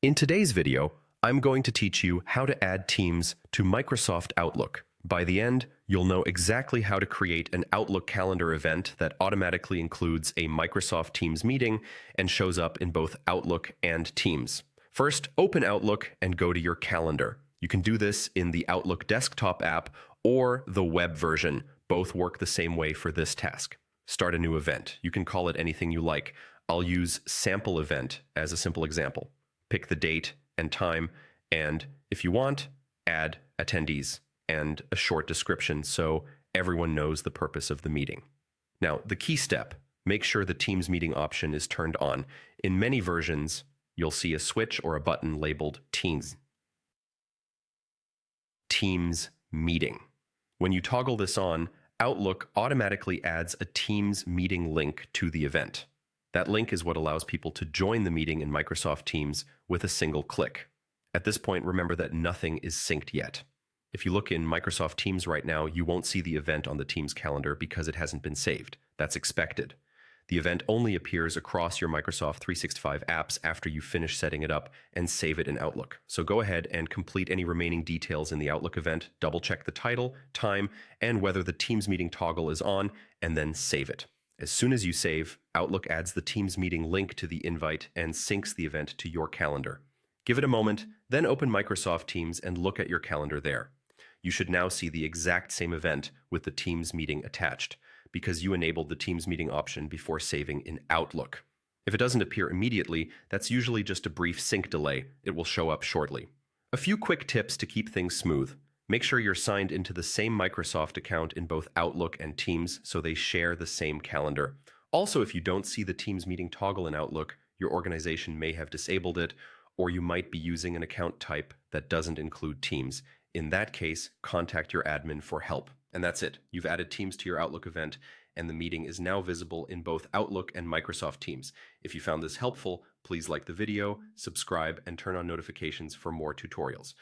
In today's video, I'm going to teach you how to add Teams to Microsoft Outlook. By the end, you'll know exactly how to create an Outlook calendar event that automatically includes a Microsoft Teams meeting and shows up in both Outlook and Teams. First, open Outlook and go to your calendar. You can do this in the Outlook desktop app or the web version. Both work the same way for this task. Start a new event. You can call it anything you like. I'll use sample event as a simple example. Pick the date and time, and if you want, add attendees and a short description so everyone knows the purpose of the meeting. Now, the key step, make sure the Teams meeting option is turned on. In many versions, you'll see a switch or a button labeled Teams Meeting. When you toggle this on, Outlook automatically adds a Teams meeting link to the event. That link is what allows people to join the meeting in Microsoft Teams with a single click. At this point, remember that nothing is synced yet. If you look in Microsoft Teams right now, you won't see the event on the Teams calendar because it hasn't been saved. That's expected. The event only appears across your Microsoft 365 apps after you finish setting it up and save it in Outlook. So go ahead and complete any remaining details in the Outlook event, double-check the title, time, and whether the Teams meeting toggle is on, and then save it. As soon as you save, Outlook adds the Teams meeting link to the invite and syncs the event to your calendar. Give it a moment, then open Microsoft Teams and look at your calendar there. You should now see the exact same event with the Teams meeting attached, because you enabled the Teams meeting option before saving in Outlook. If it doesn't appear immediately, that's usually just a brief sync delay. It will show up shortly. A few quick tips to keep things smooth. Make sure you're signed into the same Microsoft account in both Outlook and Teams so they share the same calendar. Also, if you don't see the Teams meeting toggle in Outlook, your organization may have disabled it, or you might be using an account type that doesn't include Teams. In that case, contact your admin for help. And that's it. You've added Teams to your Outlook event, and the meeting is now visible in both Outlook and Microsoft Teams. If you found this helpful, please like the video, subscribe, and turn on notifications for more tutorials.